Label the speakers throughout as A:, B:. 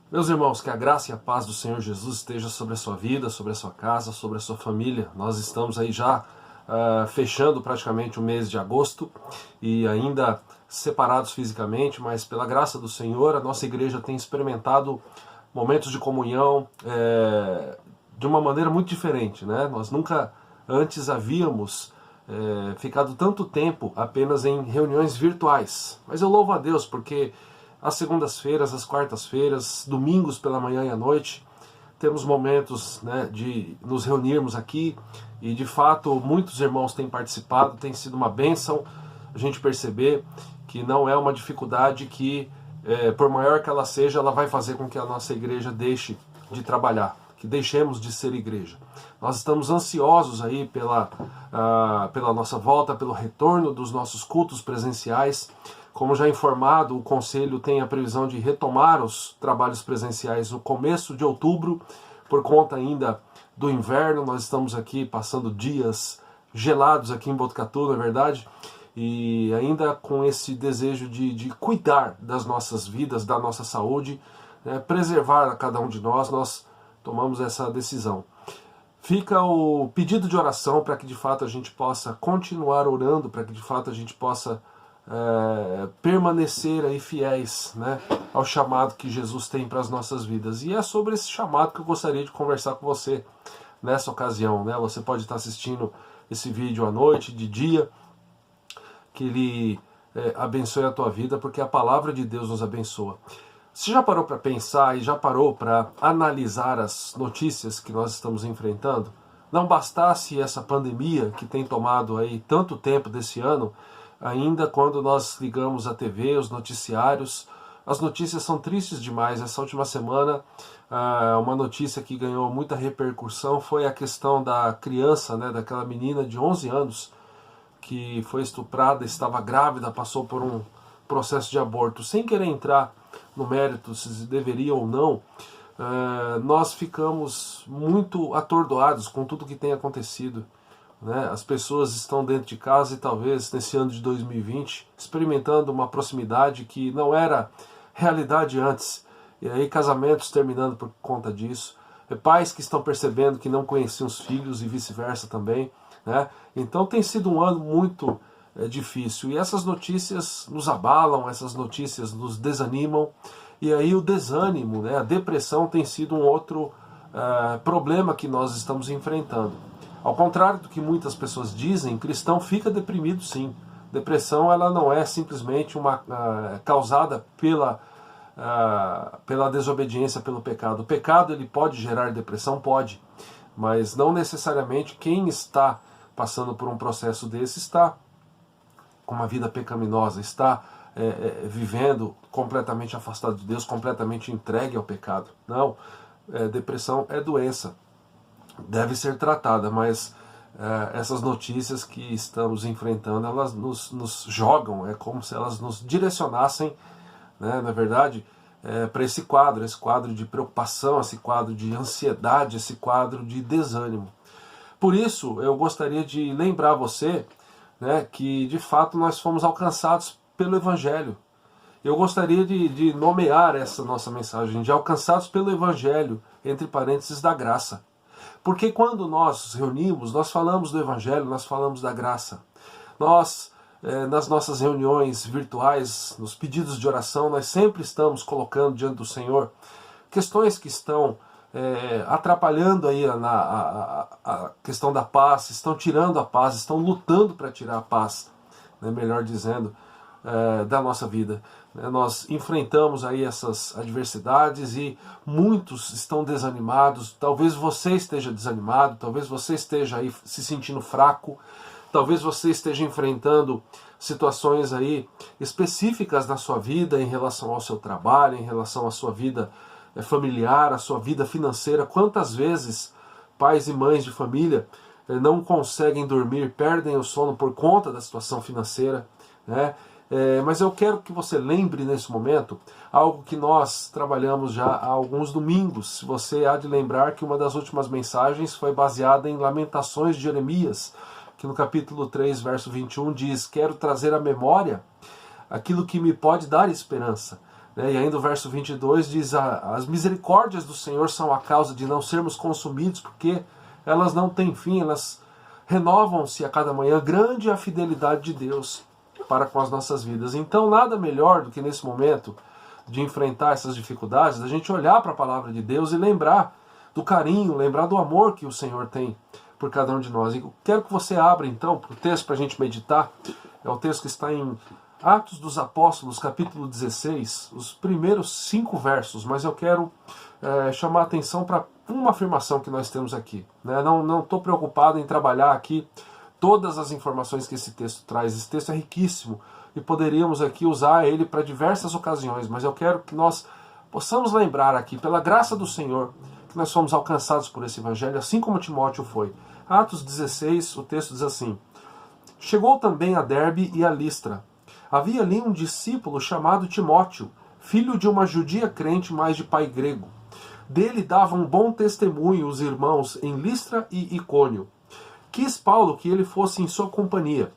A: Meus irmãos, que a graça e a paz do Senhor Jesus esteja sobre a sua vida, sobre a sua casa, sobre a sua família. Nós estamos aí já fechando praticamente o mês de agosto e ainda separados fisicamente, mas pela graça do Senhor a nossa igreja tem experimentado momentos de comunhão de uma maneira muito diferente, né? Nós nunca antes havíamos ficado tanto tempo apenas em reuniões virtuais, mas eu louvo a Deus porque às segundas-feiras, às quartas-feiras, domingos pela manhã e à noite, temos momentos, né, de nos reunirmos aqui e de fato muitos irmãos têm participado, tem sido uma bênção a gente perceber que não é uma dificuldade que, por maior que ela seja, ela vai fazer com que a nossa igreja deixe de trabalhar, que deixemos de ser igreja. Nós estamos ansiosos aí pela nossa volta, pelo retorno dos nossos cultos presenciais. Como já informado, o Conselho tem a previsão de retomar os trabalhos presenciais no começo de outubro, por conta ainda do inverno. Nós estamos aqui passando dias gelados aqui em Botucatu, não é verdade? E ainda com esse desejo de cuidar das nossas vidas, da nossa saúde, né, preservar a cada um de nós, nós tomamos essa decisão. Fica o pedido de oração para que de fato a gente possa continuar orando, para que de fato a gente possa permanecer aí fiéis, né, ao chamado que Jesus tem para as nossas vidas. E é sobre esse chamado que eu gostaria de conversar com você nessa ocasião, né? Você pode estar assistindo esse vídeo à noite, de dia, que ele abençoe a tua vida, porque a palavra de Deus nos abençoa. Você já parou para pensar e já parou para analisar as notícias que nós estamos enfrentando? Não bastasse essa pandemia que tem tomado aí tanto tempo desse ano, ainda quando nós ligamos a TV, os noticiários, as notícias são tristes demais. Essa última semana, uma notícia que ganhou muita repercussão foi a questão da criança, né, daquela menina de 11 anos que foi estuprada, estava grávida, passou por um processo de aborto. Sem querer entrar no mérito se deveria ou não, nós ficamos muito atordoados com tudo que tem acontecido. Né? As pessoas estão dentro de casa e talvez nesse ano de 2020 experimentando uma proximidade que não era realidade antes. E aí casamentos terminando por conta disso. Pais que estão percebendo que não conheciam os filhos e vice-versa também. Né? Então tem sido um ano muito difícil. E essas notícias nos abalam, essas notícias nos desanimam. E aí o desânimo, né, a depressão tem sido um outro problema que nós estamos enfrentando. Ao contrário do que muitas pessoas dizem, cristão fica deprimido sim. Depressão ela não é simplesmente causada pela desobediência, pelo pecado. O pecado ele pode gerar depressão? Pode. Mas não necessariamente quem está passando por um processo desse está com uma vida pecaminosa, está vivendo completamente afastado de Deus, completamente entregue ao pecado. Não. Depressão é doença. Deve ser tratada, mas essas notícias que estamos enfrentando, elas nos jogam, é como se elas nos direcionassem, né, na verdade, para esse quadro de preocupação, esse quadro de ansiedade, esse quadro de desânimo. Por isso, eu gostaria de lembrar você, né, que de fato nós fomos alcançados pelo Evangelho. Eu gostaria de nomear essa nossa mensagem de alcançados pelo Evangelho, entre parênteses, da graça. Porque quando nós nos reunimos, nós falamos do Evangelho, nós falamos da graça. Nós, nas nossas reuniões virtuais, nos pedidos de oração, nós sempre estamos colocando diante do Senhor questões que estão atrapalhando aí a questão da paz, estão tirando a paz, estão lutando para tirar a paz, né, melhor dizendo, da nossa vida. Nós enfrentamos aí essas adversidades e muitos estão desanimados. Talvez você esteja desanimado, talvez você esteja aí se sentindo fraco, talvez você esteja enfrentando situações aí específicas na sua vida em relação ao seu trabalho, em relação à sua vida familiar, à sua vida financeira. Quantas vezes pais e mães de família não conseguem dormir, perdem o sono por conta da situação financeira, né? Mas eu quero que você lembre nesse momento algo que nós trabalhamos já há alguns domingos. Você há de lembrar que uma das últimas mensagens foi baseada em Lamentações de Jeremias, que no capítulo 3, verso 21 diz: quero trazer à memória aquilo que me pode dar esperança. né? E ainda o verso 22 diz: as misericórdias do Senhor são a causa de não sermos consumidos, porque elas não têm fim, elas renovam-se a cada manhã. Grande é a fidelidade de Deus para com as nossas vidas. Então nada melhor do que nesse momento de enfrentar essas dificuldades, da gente olhar para a palavra de Deus e lembrar do carinho, lembrar do amor que o Senhor tem por cada um de nós. E quero que você abra então o texto para a gente meditar. É o texto que está em Atos dos Apóstolos, capítulo 16, os primeiros 5 versos, mas eu quero chamar a atenção para uma afirmação que nós temos aqui, né? Não estou preocupado em trabalhar aqui todas as informações que esse texto traz. Esse texto é riquíssimo e poderíamos aqui usar ele para diversas ocasiões, mas eu quero que nós possamos lembrar aqui, pela graça do Senhor, que nós fomos alcançados por esse evangelho, assim como Timóteo foi. Atos 16, o texto diz assim: chegou também a Derbe e a Listra. Havia ali um discípulo chamado Timóteo, filho de uma judia crente, mas de pai grego. Dele davam bom testemunho os irmãos em Listra e Icônio. Quis Paulo que ele fosse em sua companhia,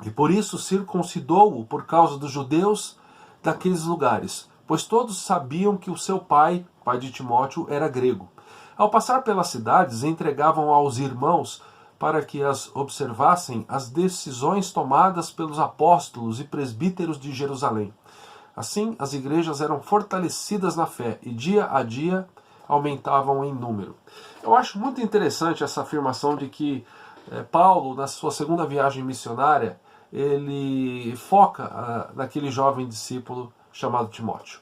A: e por isso circuncidou-o por causa dos judeus daqueles lugares, pois todos sabiam que o seu pai de Timóteo, era grego. Ao passar pelas cidades, entregavam aos irmãos para que as observassem as decisões tomadas pelos apóstolos e presbíteros de Jerusalém. Assim, as igrejas eram fortalecidas na fé e dia a dia aumentavam em número. Eu acho muito interessante essa afirmação de que Paulo, na sua segunda viagem missionária, ele foca naquele jovem discípulo chamado Timóteo.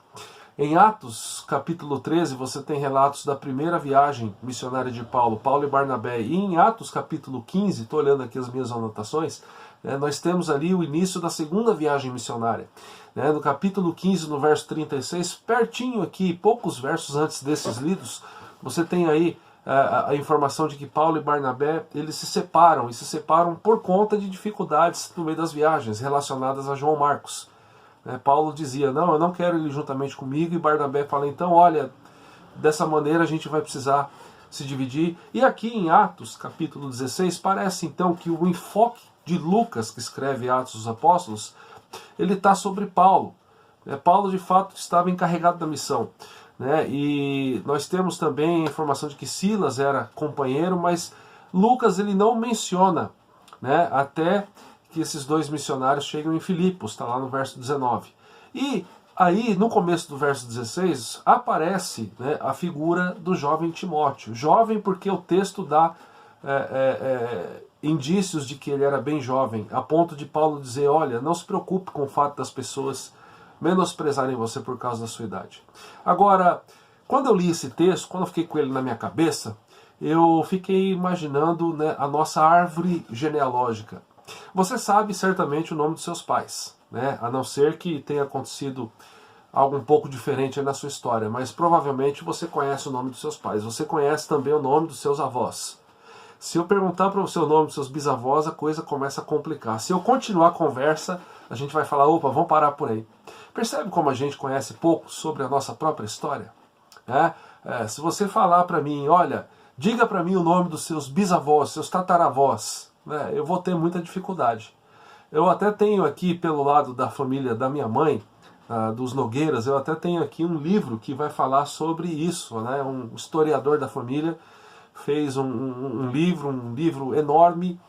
A: Em Atos, capítulo 13, você tem relatos da primeira viagem missionária de Paulo e Barnabé. E em Atos, capítulo 15, estou olhando aqui as minhas anotações, nós temos ali o início da segunda viagem missionária. No capítulo 15, no verso 36, pertinho aqui, poucos versos antes desses lidos, você tem aí a informação de que Paulo e Barnabé, eles se separam, e se separam por conta de dificuldades no meio das viagens, relacionadas a João Marcos. Paulo dizia: não, eu não quero ir juntamente comigo, e Barnabé fala: então, olha, dessa maneira a gente vai precisar se dividir. E aqui em Atos, capítulo 16, parece então que o enfoque de Lucas, que escreve Atos dos Apóstolos, ele está sobre Paulo. Paulo, de fato, estava encarregado da missão. E nós temos também a informação de que Silas era companheiro, mas Lucas ele não menciona, até que esses dois missionários chegam em Filipos, está lá no verso 19. E aí, no começo do verso 16, aparece a figura do jovem Timóteo. Jovem porque o texto dá indícios de que ele era bem jovem, a ponto de Paulo dizer: olha, não se preocupe com o fato das pessoas menosprezarem você por causa da sua idade. Agora, quando eu li esse texto, quando eu fiquei com ele na minha cabeça, eu fiquei imaginando a nossa árvore genealógica. Você sabe certamente o nome dos seus pais, a não ser que tenha acontecido algo um pouco diferente na sua história, mas provavelmente você conhece o nome dos seus pais. Você conhece também o nome dos seus avós. Se eu perguntar para você o nome dos seus bisavós, a coisa começa a complicar. Se eu continuar a conversa, a gente vai falar: opa, vamos parar por aí. Percebe como a gente conhece pouco sobre a nossa própria história? Se você falar para mim: olha, diga para mim o nome dos seus bisavós, seus tataravós, eu vou ter muita dificuldade. Eu até tenho aqui, pelo lado da família da minha mãe, dos Nogueiras, eu até tenho aqui um livro que vai falar sobre isso. Um historiador da família fez um livro enorme,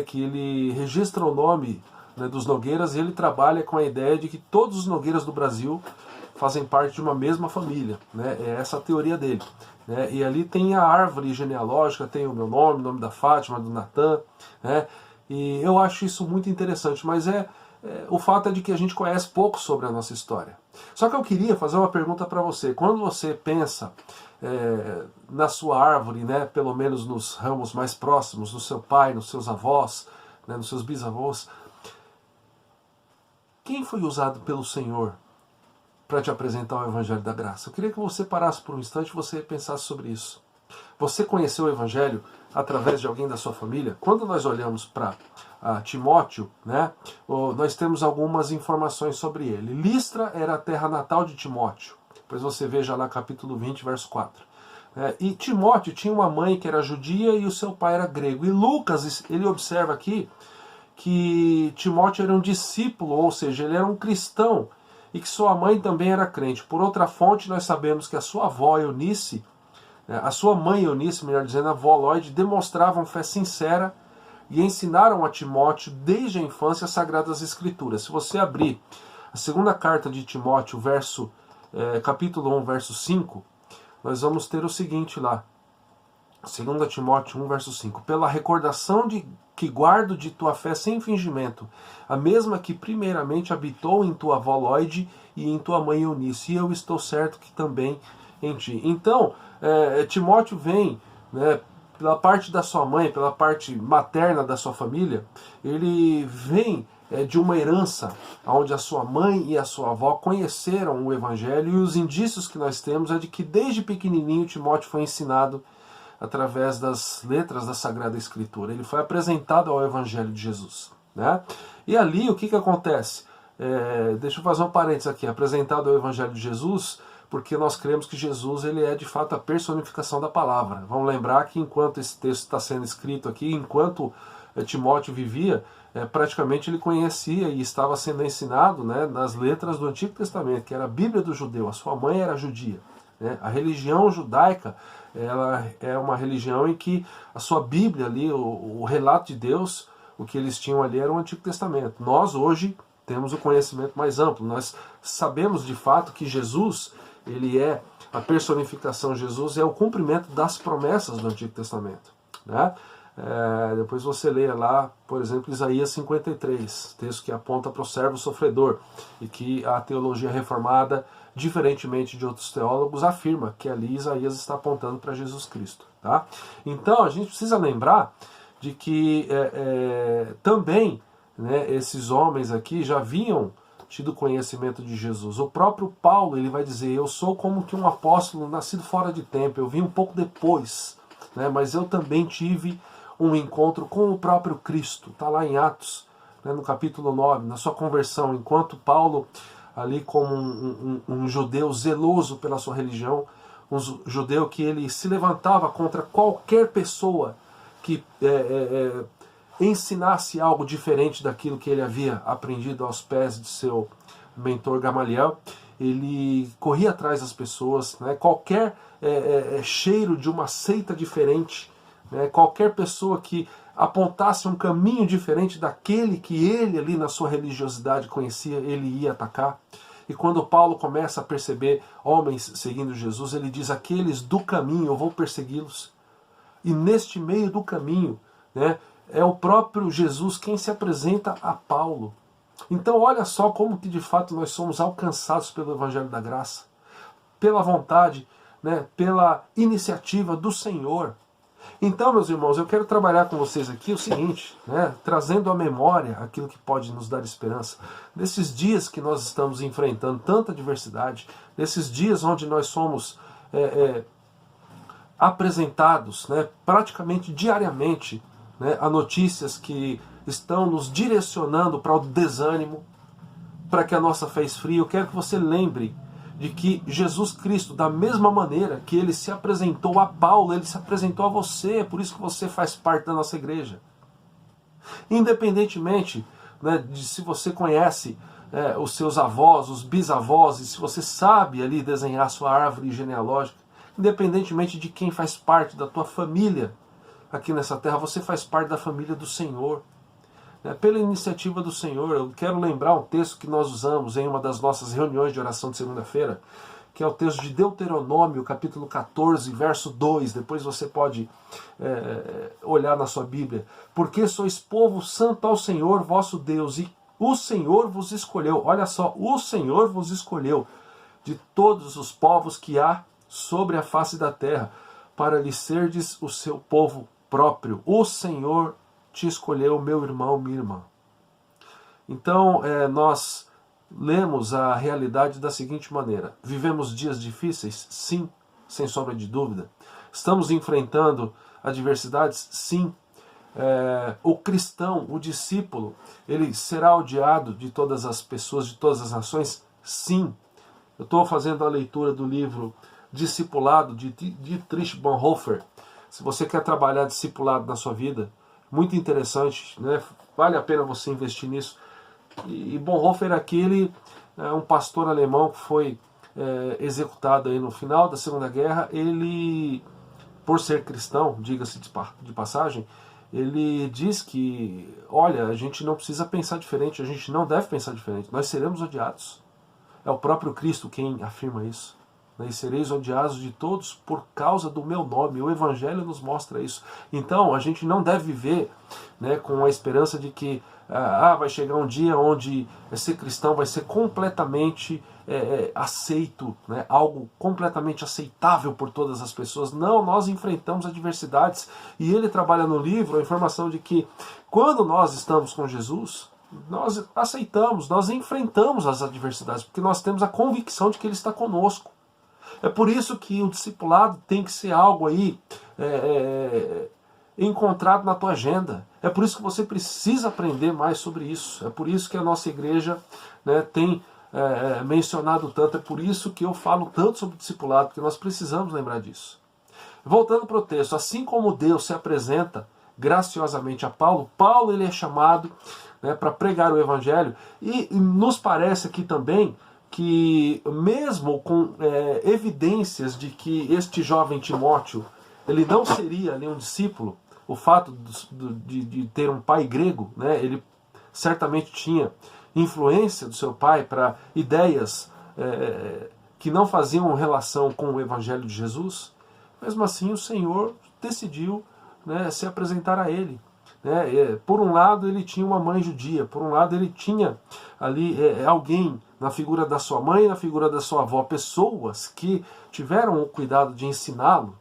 A: que ele registra o nome dos Nogueiras, e ele trabalha com a ideia de que todos os Nogueiras do Brasil fazem parte de uma mesma família. É essa a teoria dele. E ali tem a árvore genealógica, tem o meu nome, o nome da Fátima, do Natan, e eu acho isso muito interessante, mas o fato é de que a gente conhece pouco sobre a nossa história. Só que eu queria fazer uma pergunta para você. Quando você pensa na sua árvore, pelo menos nos ramos mais próximos, no seu pai, nos seus avós, nos seus bisavós, quem foi usado pelo Senhor para te apresentar o Evangelho da Graça? Eu queria que você parasse por um instante e você pensasse sobre isso. Você conheceu o Evangelho através de alguém da sua família? Quando nós olhamos para Timóteo, nós temos algumas informações sobre ele. Listra era a terra natal de Timóteo. Depois você veja lá capítulo 20, verso 4. E Timóteo tinha uma mãe que era judia e o seu pai era grego. E Lucas, ele observa aqui que Timóteo era um discípulo, ou seja, ele era um cristão e que sua mãe também era crente. Por outra fonte, nós sabemos que a sua avó Eunice, a sua mãe Eunice, melhor dizendo, a avó Lloyd, demonstravam fé sincera e ensinaram a Timóteo desde a infância as Sagradas Escrituras. Se você abrir a segunda carta de Timóteo, capítulo 1, verso 5, nós vamos ter o seguinte lá. 2 Timóteo 1, verso 5. Pela recordação que guardo de tua fé sem fingimento, a mesma que primeiramente habitou em tua avó Lloyd e em tua mãe Eunice, e eu estou certo que também em ti. Então, Timóteo vem, né, pela parte da sua mãe, pela parte materna da sua família, ele vem de uma herança onde a sua mãe e a sua avó conheceram o Evangelho, e os indícios que nós temos é de que desde pequenininho Timóteo foi ensinado através das letras da Sagrada Escritura. Ele foi apresentado ao Evangelho de Jesus, né? E ali o que acontece? Deixa eu fazer um parênteses aqui. Apresentado ao Evangelho de Jesus, porque nós cremos que Jesus ele é de fato a personificação da palavra. Vamos lembrar que enquanto esse texto está sendo escrito aqui, enquanto Timóteo vivia, praticamente ele conhecia e estava sendo ensinado, né, nas letras do Antigo Testamento, que era a Bíblia do judeu. A sua mãe era judia, né? A religião judaica, ela é uma religião em que a sua Bíblia ali, o relato de Deus, o que eles tinham ali era o Antigo Testamento. Nós hoje temos o conhecimento mais amplo. Nós sabemos de fato que Jesus, ele é a personificação. Jesus é o cumprimento das promessas do Antigo Testamento, né? Depois você leia lá, por exemplo, Isaías 53, texto que aponta para o servo sofredor, e que a teologia reformada, diferentemente de outros teólogos, afirma que ali Isaías está apontando para Jesus Cristo, tá? Então a gente precisa lembrar de que também, né, esses homens aqui já haviam tido conhecimento de Jesus. O próprio Paulo, ele vai dizer: eu sou como que um apóstolo nascido fora de tempo, eu vim um pouco depois, né, mas eu também tive um encontro com o próprio Cristo. Está lá em Atos, né, no capítulo 9, na sua conversão, enquanto Paulo, ali como um judeu zeloso pela sua religião, um judeu que ele se levantava contra qualquer pessoa que ensinasse algo diferente daquilo que ele havia aprendido aos pés de seu mentor Gamaliel, ele corria atrás das pessoas, né, qualquer cheiro de uma seita diferente, né, qualquer pessoa que apontasse um caminho diferente daquele que ele ali na sua religiosidade conhecia, ele ia atacar. E quando Paulo começa a perceber homens seguindo Jesus, ele diz: aqueles do caminho eu vou persegui-los. E neste meio do caminho, né, é o próprio Jesus quem se apresenta a Paulo. Então olha só como que de fato nós somos alcançados pelo Evangelho da Graça, pela vontade, né, pela iniciativa do Senhor. Então, meus irmãos, eu quero trabalhar com vocês aqui o seguinte, né, trazendo à memória aquilo que pode nos dar esperança. Nesses dias que nós estamos enfrentando tanta diversidade, nesses dias onde nós somos apresentados, né, praticamente diariamente, né, a notícias que estão nos direcionando para o desânimo, para que a nossa fé esfrie, eu quero que você lembre de que Jesus Cristo, da mesma maneira que ele se apresentou a Paulo, ele se apresentou a você, por isso que você faz parte da nossa igreja. Independentemente, né, de se você conhece os seus avós, os bisavós, e se você sabe ali desenhar a sua árvore genealógica, independentemente de quem faz parte da tua família aqui nessa terra, você faz parte da família do Senhor. Pela iniciativa do Senhor, eu quero lembrar um texto que nós usamos em uma das nossas reuniões de oração de segunda-feira, que é o texto de Deuteronômio, capítulo 14, verso 2. Depois você pode olhar na sua Bíblia. Porque sois povo santo ao Senhor, vosso Deus, e o Senhor vos escolheu. Olha só, o Senhor vos escolheu de todos os povos que há sobre a face da terra, para lhe serdes o seu povo próprio. O Senhor te escolheu, meu irmão, minha irmã. Então, nós lemos a realidade da seguinte maneira: vivemos dias difíceis? Sim, sem sombra de dúvida. Estamos enfrentando adversidades? Sim. O cristão, o discípulo, ele será odiado de todas as pessoas, de todas as nações? Sim. Eu estou fazendo a leitura do livro Discipulado, de Dietrich Bonhoeffer. Se você quer trabalhar discipulado na sua vida, muito interessante, né? Vale a pena você investir nisso. E Bonhoeffer aqui,
B: um pastor alemão que foi executado aí no final da Segunda Guerra, ele, por ser cristão, diga-se de passagem, ele diz que, olha, a gente não precisa pensar diferente, a gente não deve pensar diferente, nós seremos odiados. É o próprio Cristo quem afirma isso. E sereis odiados de todos por causa do meu nome. O Evangelho nos mostra isso. Então, a gente não deve viver, né, com a esperança de que vai chegar um dia onde ser cristão vai ser completamente aceito, né, algo completamente aceitável por todas as pessoas. Não, nós enfrentamos adversidades. E ele trabalha no livro a informação de que quando nós estamos com Jesus, nós aceitamos, nós enfrentamos as adversidades, porque nós temos a convicção de que Ele está conosco. É por isso que o discipulado tem que ser algo aí encontrado na tua agenda. É por isso que você precisa aprender mais sobre isso. É por isso que a nossa igreja, né, tem mencionado tanto. É por isso que eu falo tanto sobre o discipulado, porque nós precisamos lembrar disso. Voltando para o texto, assim como Deus se apresenta graciosamente a Paulo, Paulo ele é chamado, né, para pregar o Evangelho, e nos parece aqui também que mesmo com evidências de que este jovem Timóteo ele não seria ali um discípulo, o fato de ter um pai grego, né, ele certamente tinha influência do seu pai para ideias que não faziam relação com o Evangelho de Jesus. Mesmo assim o Senhor decidiu, né, se apresentar a ele. Por um lado ele tinha uma mãe judia, por um lado ele tinha ali alguém na figura da sua mãe, na figura da sua avó, pessoas que tiveram o cuidado de ensiná-lo,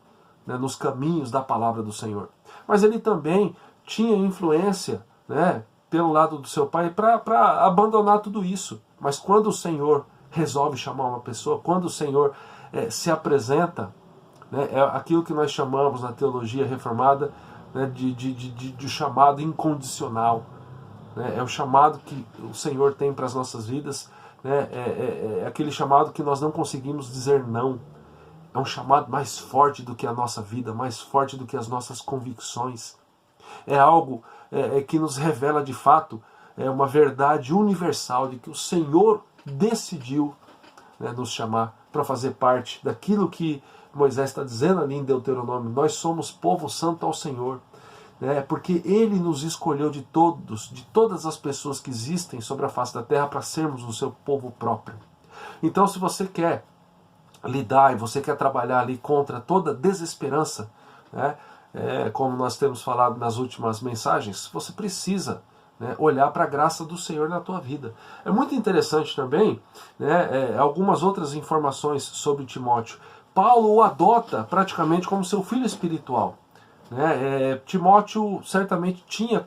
B: né, nos caminhos da palavra do Senhor. Mas ele também tinha influência, né, pelo lado do seu pai para abandonar tudo isso. Mas quando o Senhor resolve chamar uma pessoa, quando o Senhor se apresenta, né, é aquilo que nós chamamos na teologia reformada, né, de chamado incondicional. Né, é o chamado que o Senhor tem para as nossas vidas, né, é aquele chamado que nós não conseguimos dizer não. É um chamado mais forte do que a nossa vida, mais forte do que as nossas convicções. É algo que nos revela de fato uma verdade universal de que o Senhor decidiu, né, nos chamar para fazer parte daquilo que Moisés está dizendo ali em Deuteronômio. Nós somos povo santo ao Senhor, né, porque Ele nos escolheu de todas as pessoas que existem sobre a face da terra para sermos o seu povo próprio. Então, se você quer lidar e você quer trabalhar ali contra toda desesperança, né, como nós temos falado nas últimas mensagens, você precisa, né, olhar para a graça do Senhor na tua vida. É muito interessante também, né, algumas outras informações sobre Timóteo. Paulo o adota praticamente como seu filho espiritual. Né? Timóteo certamente tinha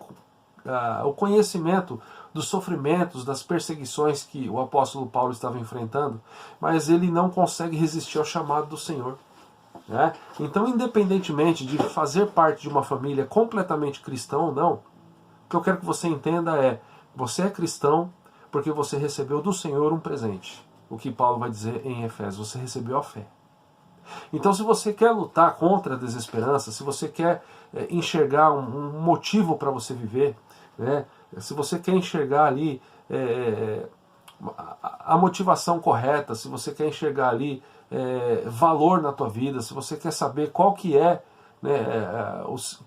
B: o conhecimento dos sofrimentos, das perseguições que o apóstolo Paulo estava enfrentando, mas ele não consegue resistir ao chamado do Senhor. Né? Então, independentemente de fazer parte de uma família completamente cristã ou não, o que eu quero que você entenda é: você é cristão porque você recebeu do Senhor um presente. O que Paulo vai dizer em Efésios: você recebeu a fé. Então, se você quer lutar contra a desesperança, se você quer enxergar um motivo para você viver, né, se você quer enxergar ali a motivação correta, se você quer enxergar ali valor na tua vida, se você quer saber qual que é, né,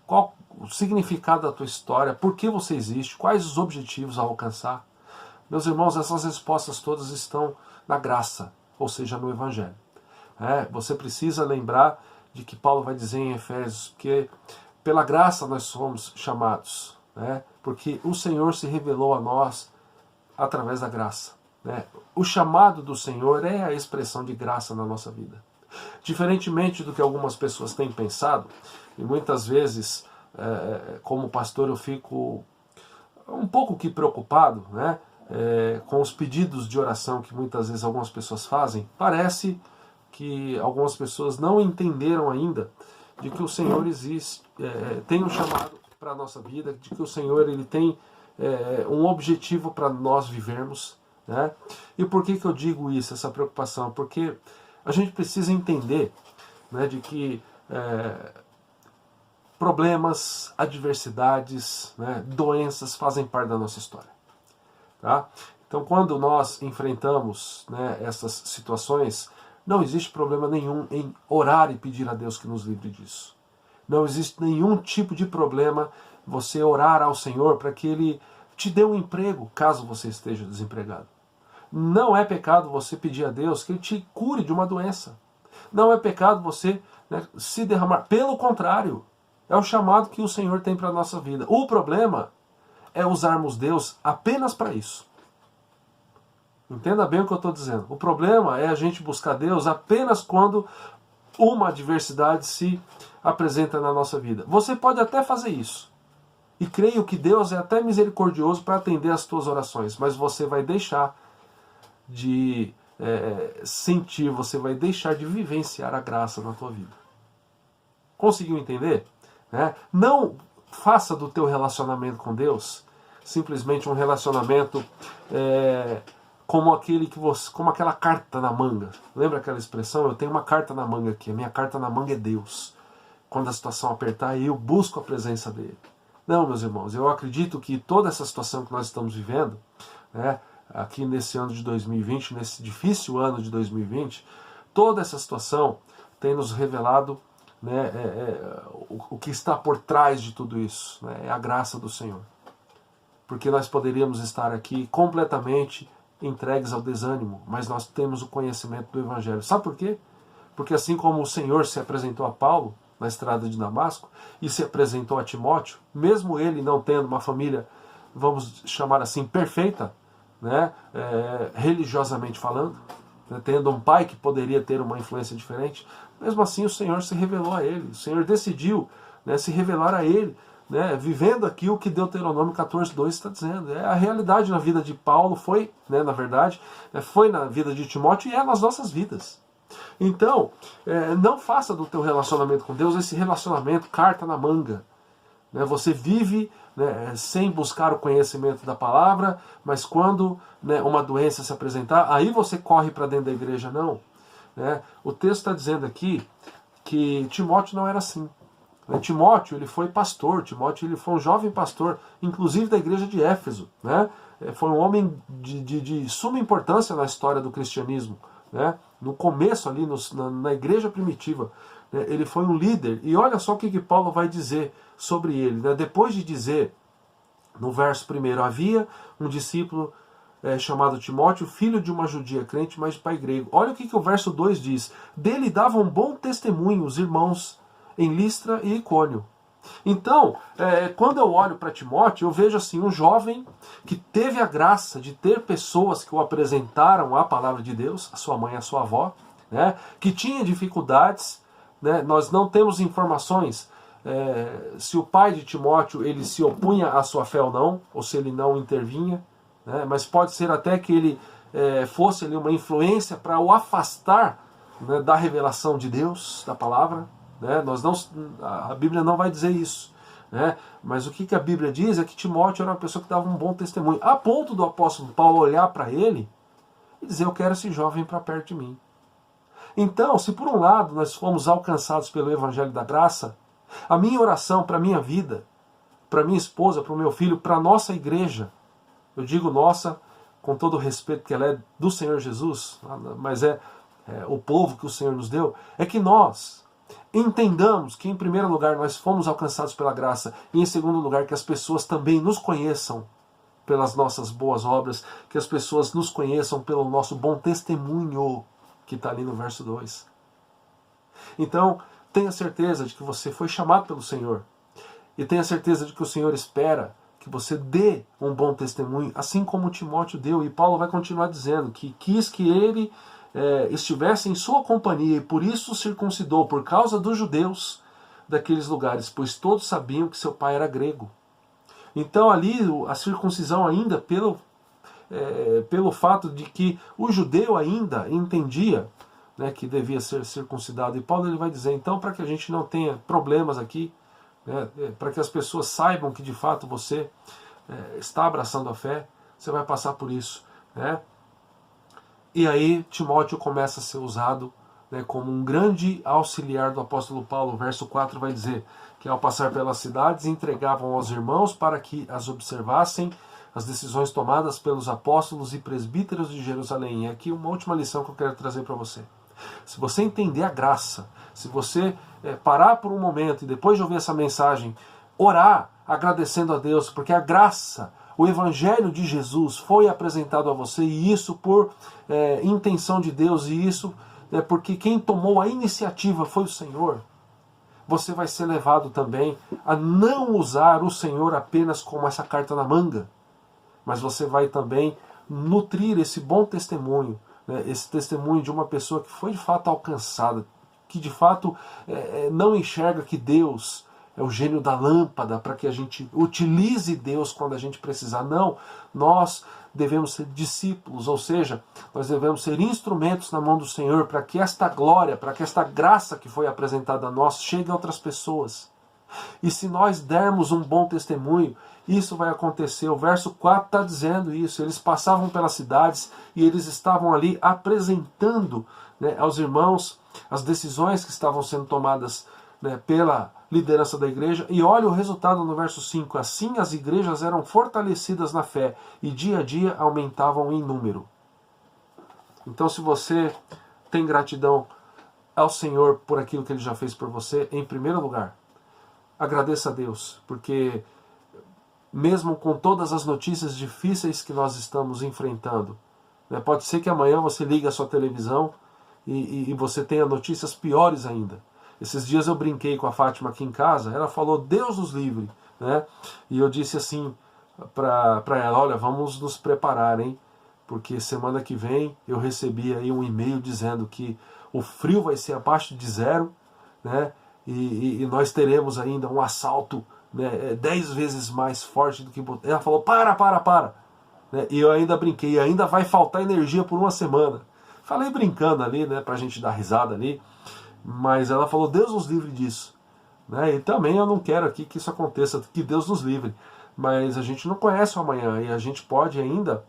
B: qual o significado da tua história, por que você existe, quais os objetivos a alcançar, meus irmãos, essas respostas todas estão na graça, ou seja, no Evangelho. Você precisa lembrar de que Paulo vai dizer em Efésios que pela graça nós somos chamados, né? Porque o Senhor se revelou a nós através da graça. Né? O chamado do Senhor é a expressão de graça na nossa vida. Diferentemente do que algumas pessoas têm pensado, e muitas vezes, como pastor, eu fico um pouco que preocupado, né? Com os pedidos de oração que muitas vezes algumas pessoas fazem. Parece que algumas pessoas não entenderam ainda de que o Senhor existe, tem um chamado para a nossa vida, de que o Senhor ele tem um objetivo para nós vivermos. Né? E por que eu digo isso, essa preocupação? Porque a gente precisa entender, né, de que problemas, adversidades, né, doenças fazem parte da nossa história. Tá?
A: Então, quando nós enfrentamos, né, essas situações, não existe problema nenhum em orar e pedir a Deus que nos livre disso. Não existe nenhum tipo de problema você orar ao Senhor para que Ele te dê um emprego, caso você esteja desempregado. Não é pecado você pedir a Deus que Ele te cure de uma doença. Não é pecado você, né, se derramar. Pelo contrário, é o chamado que o Senhor tem para a nossa vida. O problema é usarmos Deus apenas para isso. Entenda bem o que eu estou dizendo. O problema é a gente buscar Deus apenas quando uma adversidade se apresenta na nossa vida. Você pode até fazer isso. E creio que Deus é até misericordioso para atender as tuas orações. Mas você vai deixar de sentir, você vai deixar de vivenciar a graça na tua vida. Conseguiu entender? Não faça do teu relacionamento com Deus simplesmente um relacionamento como aquela carta na manga. Lembra aquela expressão? Eu tenho uma carta na manga aqui. A minha carta na manga é Deus. Quando a situação apertar, eu busco a presença dele. Não, meus irmãos, eu acredito que toda essa situação que nós estamos vivendo, aqui nesse ano de 2020, nesse difícil ano de 2020, toda essa situação tem nos revelado, o que está por trás de tudo isso. É a graça do Senhor. Porque nós poderíamos estar aqui completamente entregues ao desânimo, mas nós temos o conhecimento do Evangelho. Sabe por quê? Porque assim como o Senhor se apresentou a Paulo na estrada de Damasco e se apresentou a Timóteo, mesmo ele não tendo uma família, vamos chamar assim, perfeita, religiosamente falando, tendo um pai que poderia ter uma influência diferente, mesmo assim o Senhor se revelou a ele, o Senhor decidiu se revelar a ele, vivendo aqui o que Deuteronômio 14:2 está dizendo. A realidade na vida de Paulo foi, na verdade, foi na vida de Timóteo e é nas nossas vidas. Então, não faça do teu relacionamento com Deus esse relacionamento carta na manga. Você vive sem buscar o conhecimento da palavra, mas quando uma doença se apresentar, aí você corre para dentro da igreja. Não. O texto está dizendo aqui que Timóteo não era assim. Timóteo ele foi pastor, Timóteo ele foi um jovem pastor, inclusive da igreja de Éfeso. Foi um homem de suma importância na história do cristianismo. No começo ali, na igreja primitiva, ele foi um líder. E olha só o que Paulo vai dizer sobre ele. Depois de dizer, no verso 1, havia um discípulo chamado Timóteo, filho de uma judia crente, mas de pai grego. Olha o que o verso 2 diz. Dele davam bom testemunho os irmãos em Listra e Icônio. Então, quando eu olho para Timóteo, eu vejo assim um jovem que teve a graça de ter pessoas que o apresentaram à palavra de Deus, a sua mãe e a sua avó, que tinha dificuldades. Nós não temos informações se o pai de Timóteo ele se opunha à sua fé ou não, ou se ele não intervinha, mas pode ser até que ele fosse ali uma influência para o afastar da revelação de Deus, da palavra. A Bíblia não vai dizer isso. Mas o que a Bíblia diz é que Timóteo era uma pessoa que dava um bom testemunho, a ponto do apóstolo Paulo olhar para ele e dizer: eu quero esse jovem para perto de mim. Então, se por um lado nós fomos alcançados pelo Evangelho da Graça, a minha oração para a minha vida, para minha esposa, para o meu filho, para a nossa igreja, eu digo nossa com todo o respeito que ela é do Senhor Jesus, mas é o povo que o Senhor nos deu, é que nós entendamos que, em primeiro lugar, nós fomos alcançados pela graça, e, em segundo lugar, que as pessoas também nos conheçam pelas nossas boas obras, que as pessoas nos conheçam pelo nosso bom testemunho, que está ali no verso 2. Então, tenha certeza de que você foi chamado pelo Senhor, e tenha certeza de que o Senhor espera que você dê um bom testemunho, assim como Timóteo deu, e Paulo vai continuar dizendo que quis que ele estivesse em sua companhia, e por isso circuncidou, por causa dos judeus daqueles lugares, pois todos sabiam que seu pai era grego. Então ali a circuncisão ainda pelo fato de que o judeu ainda entendia que devia ser circuncidado. E Paulo ele vai dizer, então, para que a gente não tenha problemas aqui, para que as pessoas saibam que de fato você está abraçando a fé, você vai passar por isso. E aí Timóteo começa a ser usado como um grande auxiliar do apóstolo Paulo. O verso 4 vai dizer que ao passar pelas cidades entregavam aos irmãos para que as observassem as decisões tomadas pelos apóstolos e presbíteros de Jerusalém. E aqui uma última lição que eu quero trazer para você. Se você entender a graça, se você parar por um momento e depois de ouvir essa mensagem, orar agradecendo a Deus, porque a graça, o Evangelho de Jesus foi apresentado a você, e isso por intenção de Deus, e isso porque quem tomou a iniciativa foi o Senhor. Você vai ser levado também a não usar o Senhor apenas como essa carta na manga, mas você vai também nutrir esse bom testemunho, esse testemunho de uma pessoa que foi de fato alcançada, que de fato não enxerga que Deus é o gênio da lâmpada para que a gente utilize Deus quando a gente precisar. Não, nós devemos ser discípulos, ou seja, nós devemos ser instrumentos na mão do Senhor para que esta glória, para que esta graça que foi apresentada a nós chegue a outras pessoas. E se nós dermos um bom testemunho, isso vai acontecer. O verso 4 está dizendo isso. Eles passavam pelas cidades e eles estavam ali apresentando aos irmãos as decisões que estavam sendo tomadas pela liderança da igreja. E olha o resultado no verso 5. Assim as igrejas eram fortalecidas na fé e dia a dia aumentavam em número. Então, se você tem gratidão ao Senhor por aquilo que Ele já fez por você, em primeiro lugar, agradeça a Deus, porque mesmo com todas as notícias difíceis que nós estamos enfrentando, pode ser que amanhã você ligue a sua televisão e você tenha notícias piores ainda. Esses dias eu brinquei com a Fátima aqui em casa, ela falou, Deus nos livre, e eu disse assim para ela, olha, vamos nos preparar, hein? Porque semana que vem eu recebi aí um e-mail dizendo que o frio vai ser abaixo de 0, e nós teremos ainda um assalto 10 vezes mais forte do que... Ela falou, para! E eu ainda brinquei, ainda vai faltar energia por uma semana. Falei brincando ali, pra gente dar risada ali, mas ela falou, Deus nos livre disso. E também eu não quero aqui que isso aconteça, que Deus nos livre. Mas a gente não conhece o amanhã e a gente pode ainda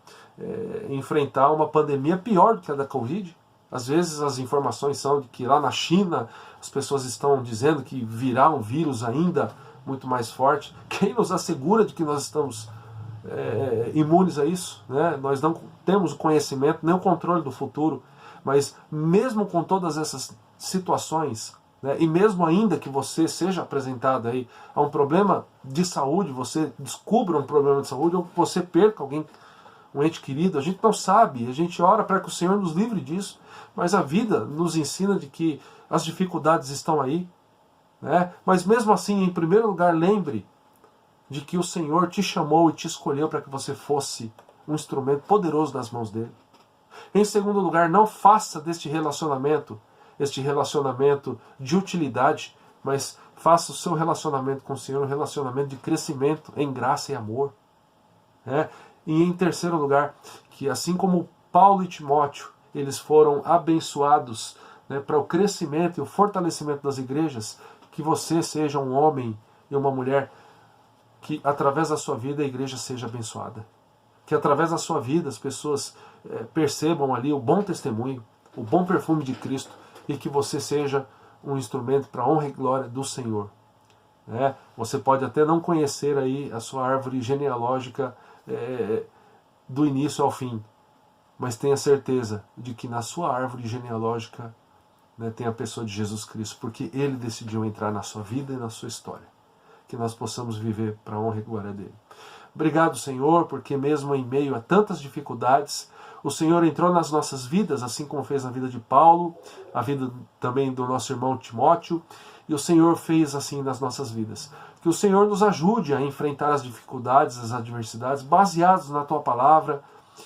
A: enfrentar uma pandemia pior do que a da Covid. Às vezes as informações são de que lá na China as pessoas estão dizendo que virá um vírus ainda muito mais forte. Quem nos assegura de que nós estamos imunes a isso? Nós não temos o conhecimento nem o controle do futuro. Mas mesmo com todas essas situações, e mesmo ainda que você seja apresentado aí a um problema de saúde, você descubra um problema de saúde, ou você perca alguém, um ente querido, a gente não sabe, a gente ora para que o Senhor nos livre disso, mas a vida nos ensina de que as dificuldades estão aí, mas mesmo assim, em primeiro lugar, lembre de que o Senhor te chamou e te escolheu para que você fosse um instrumento poderoso nas mãos dele. Em segundo lugar, não faça deste relacionamento de utilidade, mas faça o seu relacionamento com o Senhor um relacionamento de crescimento em graça e amor. E em terceiro lugar, que assim como Paulo e Timóteo, eles foram abençoados para o crescimento e o fortalecimento das igrejas, que você seja um homem e uma mulher que através da sua vida a igreja seja abençoada. Que através da sua vida as pessoas percebam ali o bom testemunho, o bom perfume de Cristo, e que você seja um instrumento para a honra e glória do Senhor. Você pode até não conhecer aí a sua árvore genealógica do início ao fim, mas tenha certeza de que na sua árvore genealógica tem a pessoa de Jesus Cristo, porque Ele decidiu entrar na sua vida e na sua história. Que nós possamos viver para a honra e glória dEle. Obrigado, Senhor, porque mesmo em meio a tantas dificuldades, o Senhor entrou nas nossas vidas, assim como fez na vida de Paulo, a vida também do nosso irmão Timóteo, e o Senhor fez assim nas nossas vidas. Que o Senhor nos ajude a enfrentar as dificuldades, as adversidades, baseados na Tua Palavra,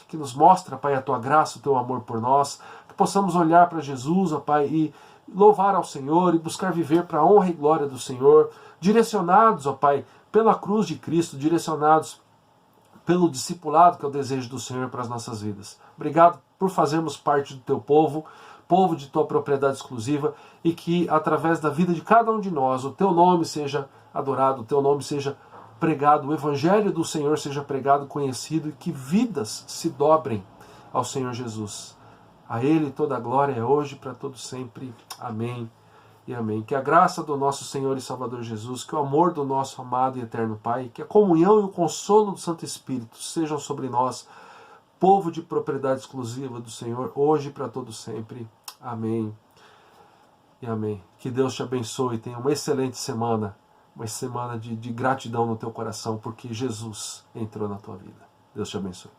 A: que nos mostra, Pai, a Tua graça, o Teu amor por nós, que possamos olhar para Jesus, ó Pai, e louvar ao Senhor e buscar viver para a honra e glória do Senhor, direcionados, ó Pai, pela cruz de Cristo, direcionados pelo discipulado que é o desejo do Senhor para as nossas vidas. Obrigado por fazermos parte do Teu povo, povo de Tua propriedade exclusiva, e que através da vida de cada um de nós, o Teu nome seja adorado, o Teu nome seja pregado, o Evangelho do Senhor seja pregado, conhecido, e que vidas se dobrem ao Senhor Jesus. A Ele toda a glória é hoje, para todos sempre. Amém e amém. Que a graça do nosso Senhor e Salvador Jesus, que o amor do nosso amado e eterno Pai, que a comunhão e o consolo do Santo Espírito sejam sobre nós, povo de propriedade exclusiva do Senhor, hoje e para todo sempre. Amém e amém. Que Deus te abençoe, tenha uma excelente semana, uma semana de gratidão no teu coração, porque Jesus entrou na tua vida. Deus te abençoe.